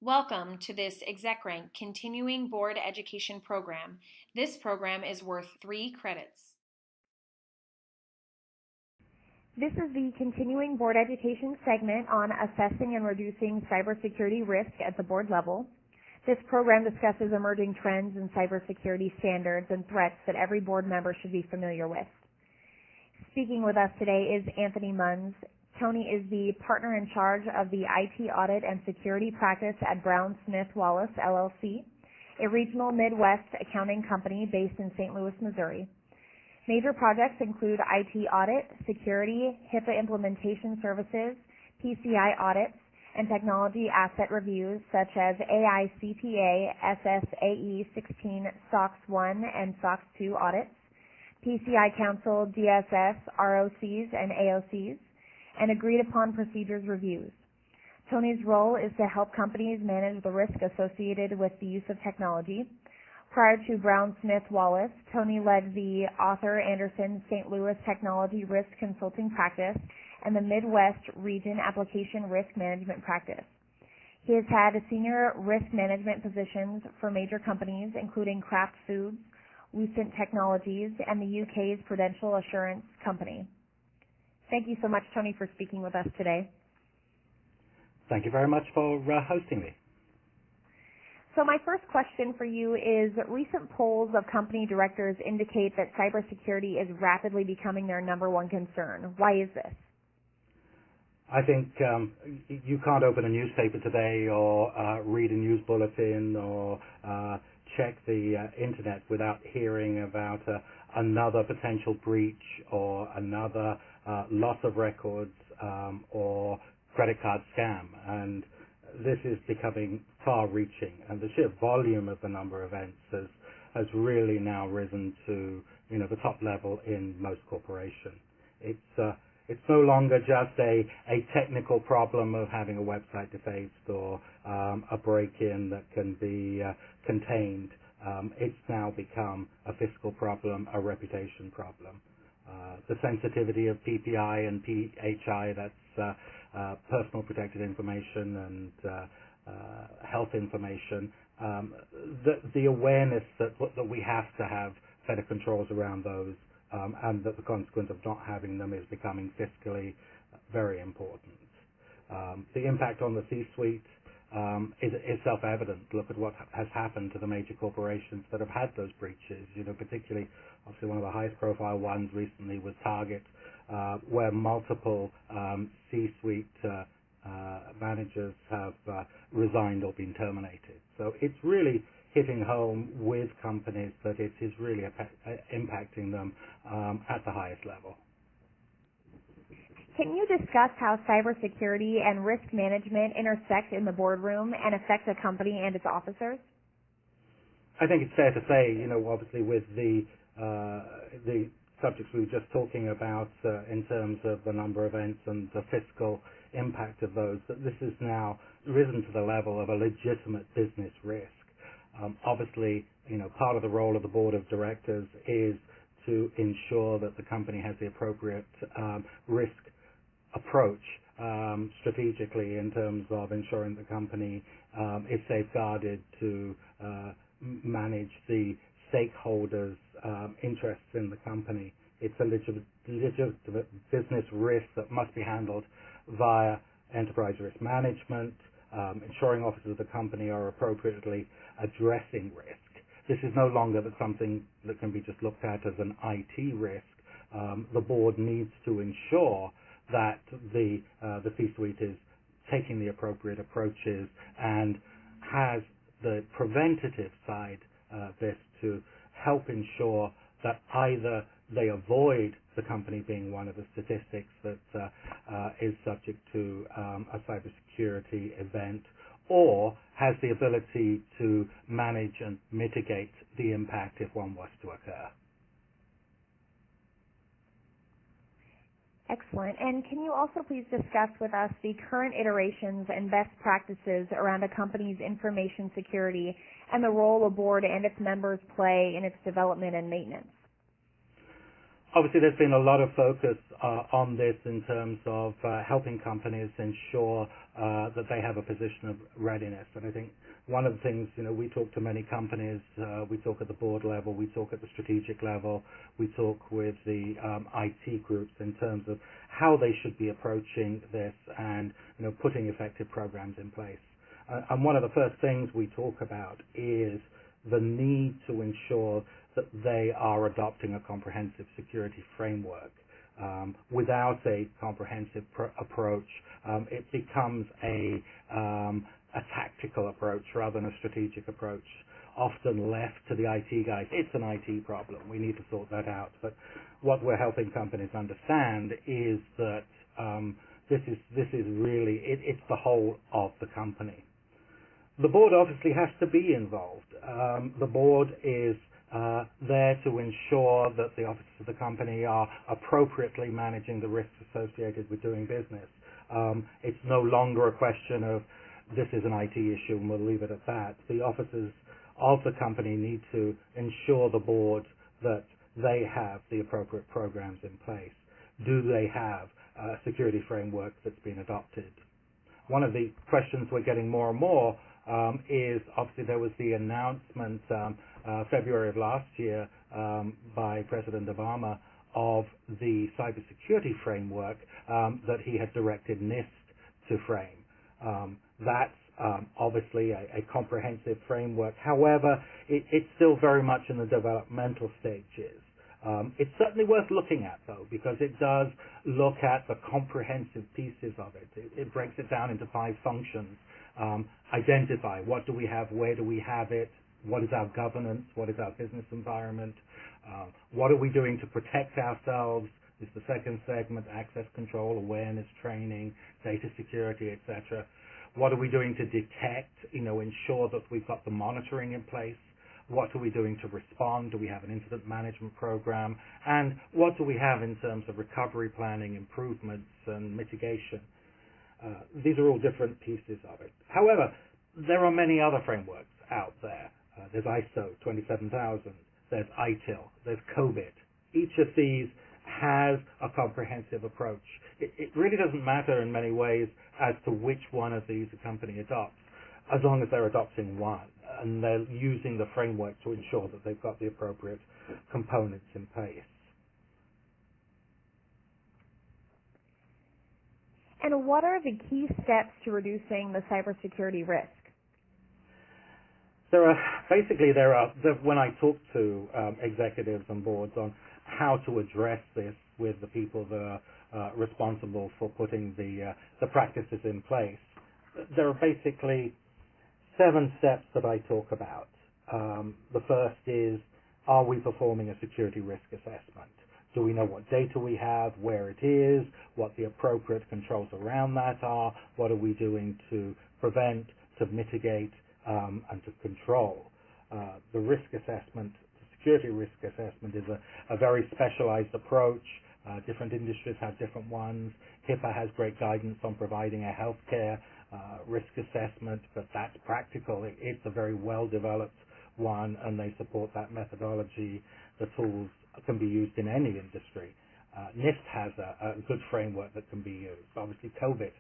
Welcome to this ExecRank Continuing Board Education Program. This program is worth 3 credits. This is the Continuing Board Education segment on assessing and reducing cybersecurity risk at the board level. This program discusses emerging trends in cybersecurity standards and threats that every board member should be familiar with. Speaking with us today is Anthony Munns. Tony is the partner in charge of the IT audit and security practice at Brown Smith Wallace, LLC, a regional Midwest accounting company based in St. Louis, Missouri. Major projects include IT audit, security, HIPAA implementation services, PCI audits, and technology asset reviews such as AICPA, SSAE 16, SOX 1, and SOX 2 audits, PCI Council, DSS, ROCs, and AOCs, and agreed-upon procedures reviews. Tony's role is to help companies manage the risk associated with the use of technology. Prior to Brown Smith Wallace, Tony led the Arthur Andersen St. Louis Technology Risk Consulting Practice and the Midwest Region Application Risk Management Practice. He has had senior risk management positions for major companies, including Kraft Foods, Lucent Technologies, and the UK's Prudential Assurance Company. Thank you so much, Tony, for speaking with us today. Thank you very much for hosting me. So my first question for you is, recent polls of company directors indicate that cybersecurity is rapidly becoming their number one concern. Why is this? I think you can't open a newspaper today or read a news bulletin or check the internet without hearing about another potential breach or another loss of records or credit card scam. And this is becoming far-reaching, and the sheer volume of the number of events has really now risen to the top level in most corporations. It's no longer just a technical problem of having a website defaced or a break-in that can be contained. It's now become a fiscal problem, a reputation problem. The sensitivity of PPI and PHI, that's personal protected information and health information, the awareness that we have to have better controls around those, and that the consequence of not having them is becoming fiscally very important. The impact on the C-suite is self-evident. Look at what has happened to the major corporations that have had those breaches. Particularly, obviously, one of the highest-profile ones recently was Target, where multiple C-suite managers have resigned or been terminated. So it's really hitting home with companies that it is really impacting them at the highest level. Can you discuss how cybersecurity and risk management intersect in the boardroom and affect a company and its officers? I think it's fair to say, obviously with the subjects we were just talking about in terms of the number of events and the fiscal impact of those, that this has now risen to the level of a legitimate business risk. Obviously, part of the role of the board of directors is to ensure that the company has the appropriate risk approach strategically in terms of ensuring the company is safeguarded to manage the stakeholders' interests in the company. It's a legitimate business risk that must be handled via enterprise risk management, ensuring officers of the company are appropriately addressing risk. This is no longer something that can be just looked at as an IT risk. The board needs to ensure that the C-suite is taking the appropriate approaches and has the preventative side of this to help ensure that either they avoid the company being one of the statistics that is subject to a cybersecurity event, or has the ability to manage and mitigate the impact if one was to occur. Excellent. And can you also please discuss with us the current iterations and best practices around a company's information security and the role a board and its members play in its development and maintenance? Obviously, there's been a lot of focus on this in terms of helping companies ensure that they have a position of readiness. And I think one of the things, we talk to many companies, we talk at the board level, we talk at the strategic level, we talk with the IT groups in terms of how they should be approaching this and, putting effective programs in place. And one of the first things we talk about is the need to ensure that they are adopting a comprehensive security framework. Without a comprehensive approach, it becomes a tactical approach rather than a strategic approach, often left to the IT guys. It's an IT problem. We need to sort that out. But what we're helping companies understand is that this is really, it's the whole of the company. The board obviously has to be involved. The board is there to ensure that the officers of the company are appropriately managing the risks associated with doing business. It's no longer a question of this is an IT issue and we'll leave it at that. The officers of the company need to ensure the board that they have the appropriate programs in place. Do they have a security framework that's been adopted? One of the questions we're getting more and more is obviously there was the announcement February of last year by President Obama of the cybersecurity framework that he had directed NIST to frame. That's obviously a comprehensive framework. However, it's still very much in the developmental stages. It's certainly worth looking at, though, because it does look at the comprehensive pieces of it. It breaks it down into 5 functions. Identify what do we have, where do we have it, what is our governance, what is our business environment, what are we doing to protect ourselves is the second segment, access control, awareness training, data security, etc. What are we doing to detect, ensure that we've got the monitoring in place? What are we doing to respond? Do we have an incident management program? And what do we have in terms of recovery planning, improvements, and mitigation? These are all different pieces of it. However, there are many other frameworks out there. There's ISO 27000, there's ITIL, there's COBIT. Each of these has a comprehensive approach. It really doesn't matter in many ways as to which one of these a company adopts, as long as they're adopting one and they're using the framework to ensure that they've got the appropriate components in place. And what are the key steps to reducing the cybersecurity risk? When I talk to executives and boards on how to address this with the people that are responsible for putting the practices in place, there are basically 7 steps that I talk about. The first is, are we performing a security risk assessment? Do we know what data we have, where it is, what the appropriate controls around that are? What are we doing to prevent, to mitigate, and to control? The risk assessment, the security risk assessment is a very specialized approach. Different industries have different ones. HIPAA has great guidance on providing a healthcare risk assessment, but that's practical. It's a very well-developed one, and they support that methodology. The tools can be used in any industry. NIST has a good framework that can be used. Obviously, COBIT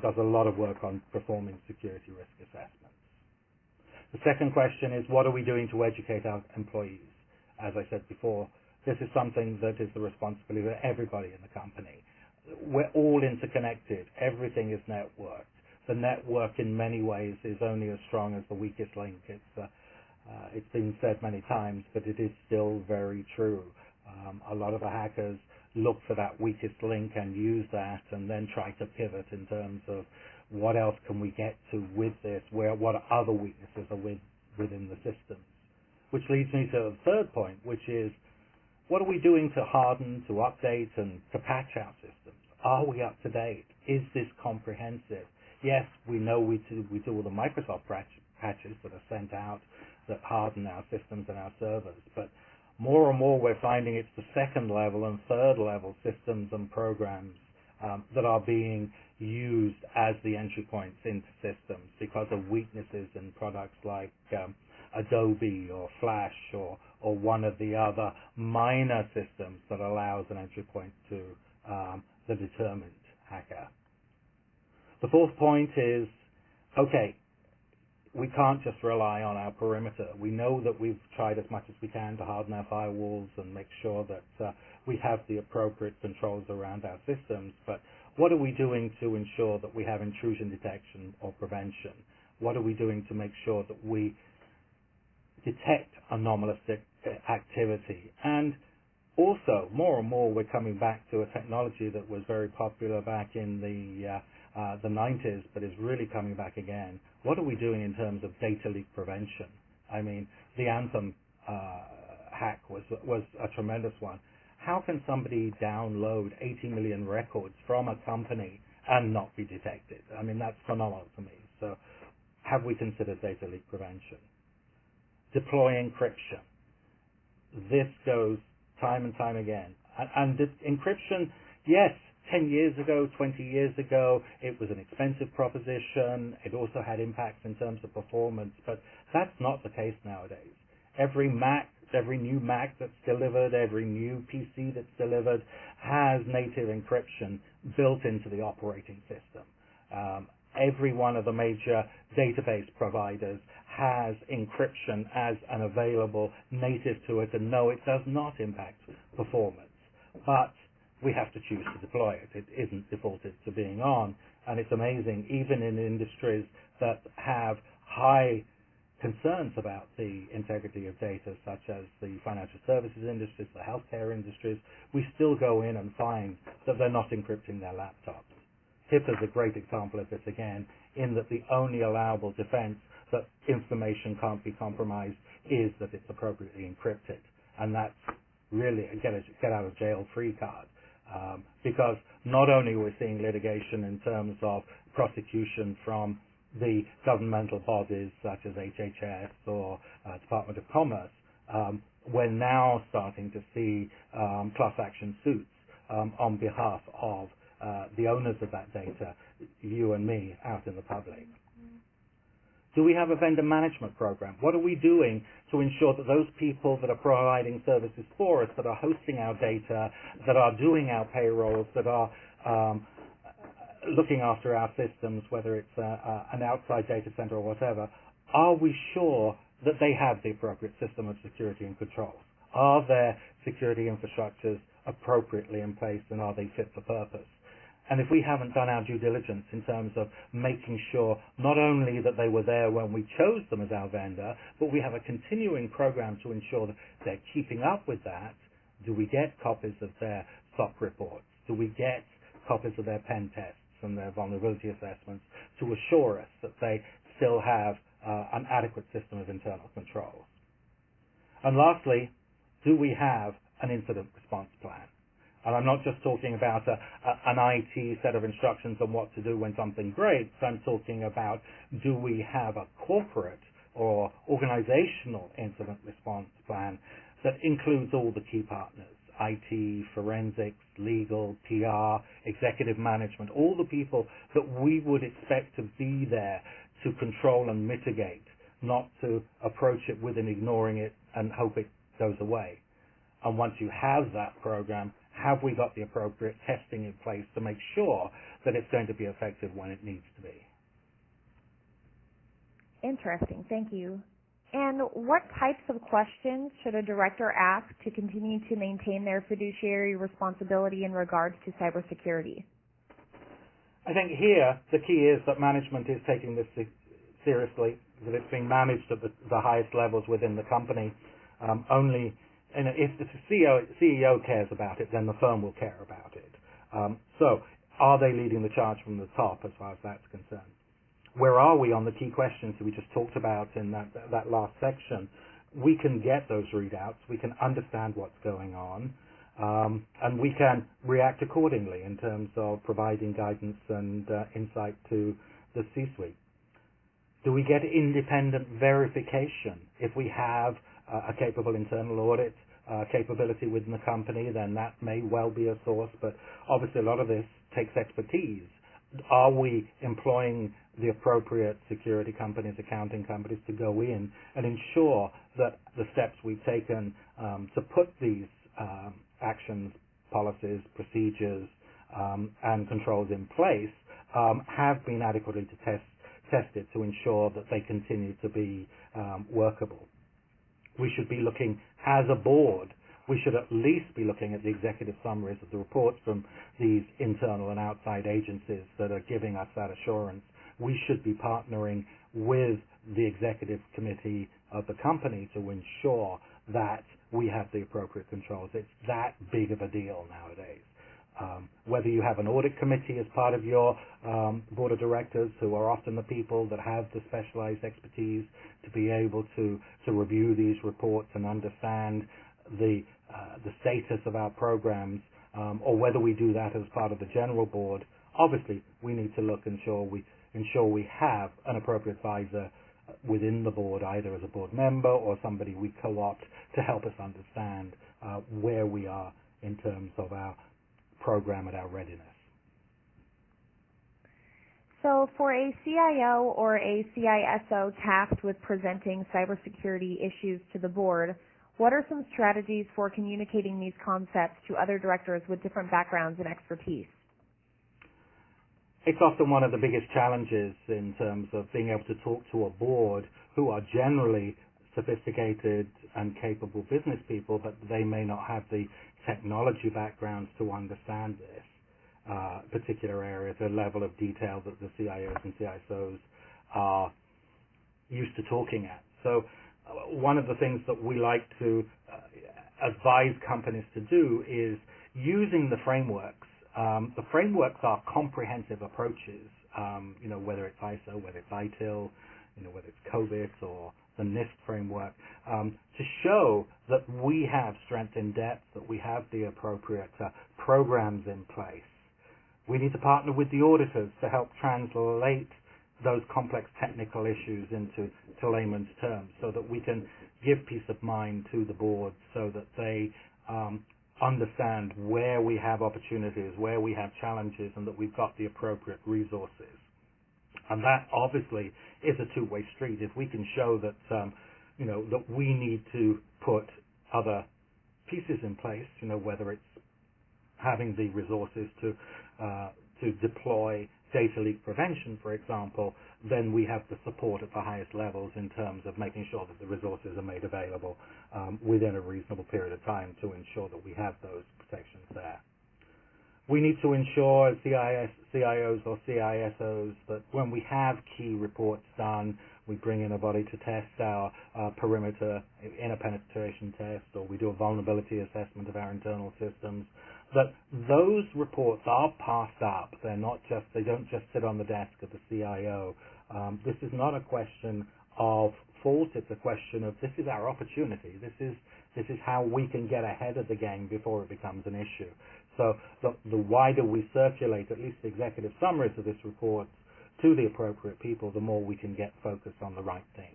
does a lot of work on performing security risk assessments. The second question is, what are we doing to educate our employees? As I said before, this is something that is the responsibility of everybody in the company. We're all interconnected. Everything is networked. The network, in many ways, is only as strong as the weakest link. It's been said many times, but it is still very true. A lot of the hackers look for that weakest link and use that, and then try to pivot in terms of what else can we get to with this, what other weaknesses are within the systems. Which leads me to the third point, which is, what are we doing to harden, to update, and to patch our systems? Are we up to date? Is this comprehensive? Yes, we know we do all the Microsoft patches that are sent out that harden our systems and our servers, but more and more we're finding it's the second level and third level systems and programs that are being used as the entry points into systems because of weaknesses in products like Adobe or Flash or one of the other minor systems that allows an entry point to the determined hacker. The fourth point is, okay, we can't just rely on our perimeter. We know that we've tried as much as we can to harden our firewalls and make sure that we have the appropriate controls around our systems, but what are we doing to ensure that we have intrusion detection or prevention? What are we doing to make sure that we detect anomalous activity? And also, more and more, we're coming back to a technology that was very popular back in the 90s, but is really coming back again. What are we doing in terms of data leak prevention? I mean, the Anthem hack was a tremendous one. How can somebody download 80 million records from a company and not be detected? I mean, that's phenomenal to me. So have we considered data leak prevention? Deploy encryption. This goes time and time again. And encryption, yes, 10 years ago, 20 years ago, it was an expensive proposition. It also had impacts in terms of performance, but that's not the case nowadays. Every new Mac that's delivered, every new PC that's delivered has native encryption built into the operating system. Every one of the major database providers has encryption as an available native to it, and no, it does not impact performance. But we have to choose to deploy it. It isn't defaulted to being on, and it's amazing, even in industries that have high concerns about the integrity of data, such as the financial services industries, the healthcare industries, we still go in and find that they're not encrypting their laptops. HIPAA is a great example of this again, in that the only allowable defense that information can't be compromised is that it's appropriately encrypted. And that's really a get out of jail free card. Because not only are we seeing litigation in terms of prosecution from the governmental bodies such as HHS or Department of Commerce, we're now starting to see class action suits on behalf of the owners of that data, you and me, out in the public. Do we have a vendor management program? What are we doing to ensure that those people that are providing services for us, that are hosting our data, that are doing our payrolls, that are looking after our systems, whether it's an outside data center or whatever, are we sure that they have the appropriate system of security and controls? Are their security infrastructures appropriately in place, and are they fit for purpose? And if we haven't done our due diligence in terms of making sure not only that they were there when we chose them as our vendor, but we have a continuing program to ensure that they're keeping up with that, do we get copies of their SOC reports? Do we get copies of their pen tests and their vulnerability assessments to assure us that they still have an adequate system of internal controls? And lastly, do we have an incident response plan? And I'm not just talking about an IT set of instructions on what to do when something breaks. I'm talking about, do we have a corporate or organizational incident response plan that includes all the key partners, IT, forensics, legal, PR, executive management, all the people that we would expect to be there to control and mitigate, not to approach it with and ignoring it and hope it goes away. And once you have that program, have we got the appropriate testing in place to make sure that it's going to be effective when it needs to be? Interesting. Thank you. And what types of questions should a director ask to continue to maintain their fiduciary responsibility in regards to cybersecurity? I think here the key is that management is taking this seriously, that it's being managed at the highest levels within the company. And if the CEO cares about it, then the firm will care about it. So are they leading the charge from the top as far as that's concerned? Where are we on the key questions that we just talked about in that last section? We can get those readouts. We can understand what's going on. And we can react accordingly in terms of providing guidance and insight to the C-suite. Do we get independent verification? If we have a capable internal audit capability within the company, then that may well be a source, but obviously a lot of this takes expertise. Are we employing the appropriate security companies, accounting companies to go in and ensure that the steps we've taken to put these actions, policies, procedures, and controls in place have been adequately tested to ensure that they continue to be workable. We should be looking, as a board, we should at least be looking at the executive summaries of the reports from these internal and outside agencies that are giving us that assurance. We should be partnering with the executive committee of the company to ensure that we have the appropriate controls. It's that big of a deal nowadays. Whether you have an audit committee as part of your board of directors, who are often the people that have the specialized expertise to be able to review these reports and understand the status of our programs, or whether we do that as part of the general board, obviously we need to look and ensure we have an appropriate advisor within the board, either as a board member or somebody we co-opt to help us understand where we are in terms of our program and our readiness. So for a CIO or a CISO tasked with presenting cybersecurity issues to the board, what are some strategies for communicating these concepts to other directors with different backgrounds and expertise? It's often one of the biggest challenges in terms of being able to talk to a board who are generally sophisticated and capable business people, but they may not have the technology backgrounds to understand this particular area, the level of detail that the CIOs and CISOs are used to talking at. So one of the things that we like to advise companies to do is using the frameworks. The frameworks are comprehensive approaches, whether it's ISO, whether it's ITIL, whether it's COBIT or the NIST framework, to show that we have strength in depth, that we have the appropriate programs in place. We need to partner with the auditors to help translate those complex technical issues into layman's terms so that we can give peace of mind to the board so that they understand where we have opportunities, where we have challenges, and that we've got the appropriate resources. And that obviously is a two-way street. If we can show that, that we need to put other pieces in place, whether it's having the resources to deploy data leak prevention, for example, then we have the support at the highest levels in terms of making sure that the resources are made available within a reasonable period of time to ensure that we have those protections there. We need to ensure as CIOs or CISOs that when we have key reports done, we bring in a body to test our perimeter inner penetration test, or we do a vulnerability assessment of our internal systems, that those reports are passed up. They don't just sit on the desk of the CIO. This is not a question of fault. It's a question of this is our opportunity. This is how we can get ahead of the game before it becomes an issue. So the wider we circulate at least the executive summaries of this report to the appropriate people, the more we can get focused on the right things.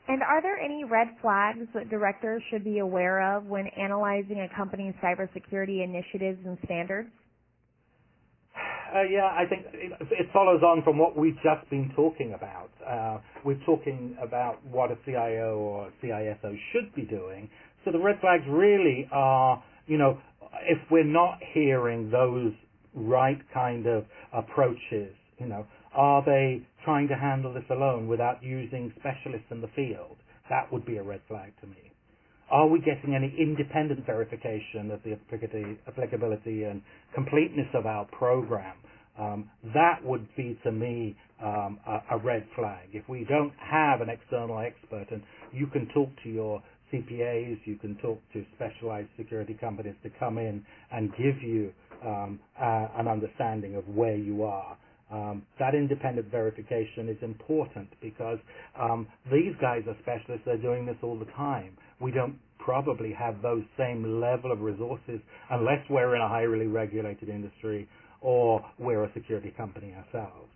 And are there any red flags that directors should be aware of when analyzing a company's cybersecurity initiatives and standards? I think it follows on from what we've just been talking about. We're talking about what a CIO or CISO should be doing. So the red flags really are, if we're not hearing those right kind of approaches, are they trying to handle this alone without using specialists in the field? That would be a red flag to me. Are we getting any independent verification of the applicability and completeness of our program? That would be, to me, a red flag. If we don't have an external expert, and you can talk to your CPAs, you can talk to specialized security companies to come in and give you an understanding of where you are. That independent verification is important because these guys are specialists. They're doing this all the time. We don't probably have those same level of resources unless we're in a highly regulated industry or we're a security company ourselves.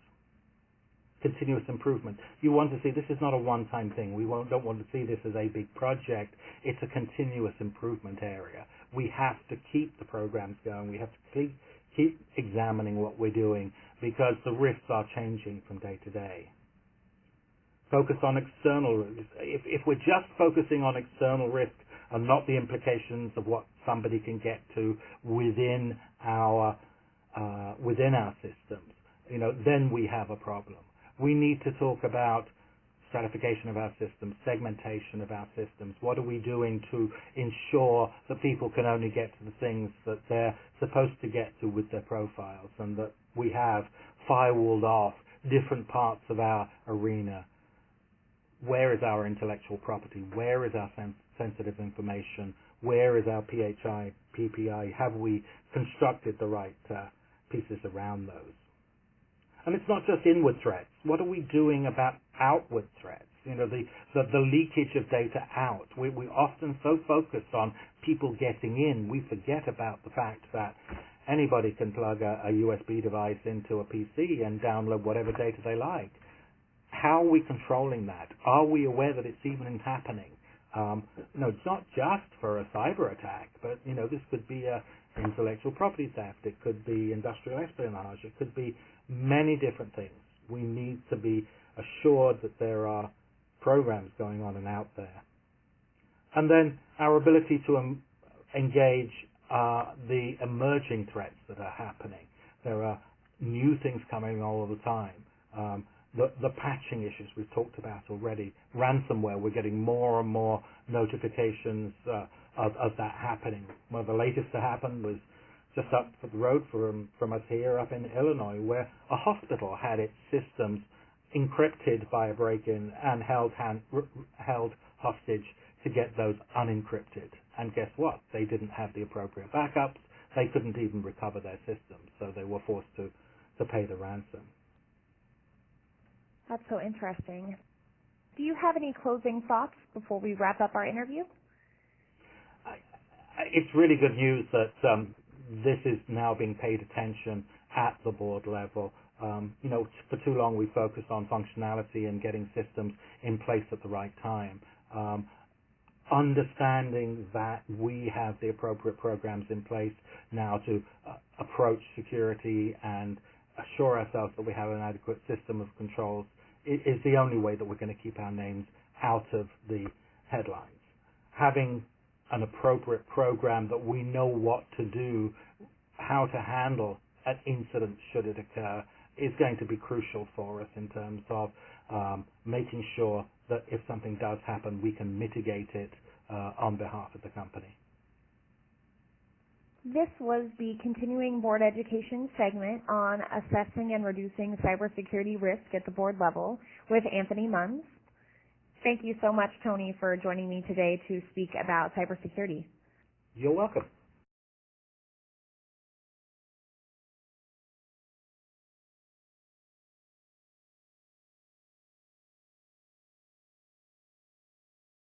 Continuous improvement. You want to see this is not a one-time thing. We don't want to see this as a big project. It's a continuous improvement area. We have to keep the programs going. We have to keep examining what we're doing because the risks are changing from day to day. Focus on external risks. If we're just focusing on external risk and not the implications of what somebody can get to within our systems, then we have a problem. We need to talk about stratification of our systems, segmentation of our systems. What are we doing to ensure that people can only get to the things that they're supposed to get to with their profiles, and that we have firewalled off different parts of our arena? Where is our intellectual property? Where is our sensitive information? Where is our PHI, PPI? Have we constructed the right pieces around those? And it's not just inward threats. What are we doing about outward threats? The leakage of data out. We often so focus on people getting in, we forget about the fact that anybody can plug a USB device into a PC and download whatever data they like. How are we controlling that? Are we aware that it's even happening? It's not just for a cyber attack, but this could be a intellectual property theft. It could be industrial espionage. It could be many different things. We need to be assured that there are programs going on and out there. And then our ability to engage the emerging threats that are happening. There are new things coming all the time. The patching issues we've talked about already. Ransomware, we're getting more and more notifications of that happening. One of the latest to happen was just up the road from us here up in Illinois, where a hospital had its systems encrypted by a break-in and held hostage to get those unencrypted. And guess what? They didn't have the appropriate backups. They couldn't even recover their systems, so they were forced to pay the ransom. That's so interesting. Do you have any closing thoughts before we wrap up our interview? It's really good news that this is now being paid attention at the board level. For too long we focused on functionality and getting systems in place at the right time. Understanding that we have the appropriate programs in place now to approach security and assure ourselves that we have an adequate system of controls is the only way that we're going to keep our names out of the headlines. Having an appropriate program that we know what to do, how to handle an incident should it occur, is going to be crucial for us in terms of making sure that if something does happen, we can mitigate it on behalf of the company. This was the continuing board education segment on assessing and reducing cybersecurity risk at the board level with Anthony Munns. Thank you so much, Tony, for joining me today to speak about cybersecurity. You're welcome.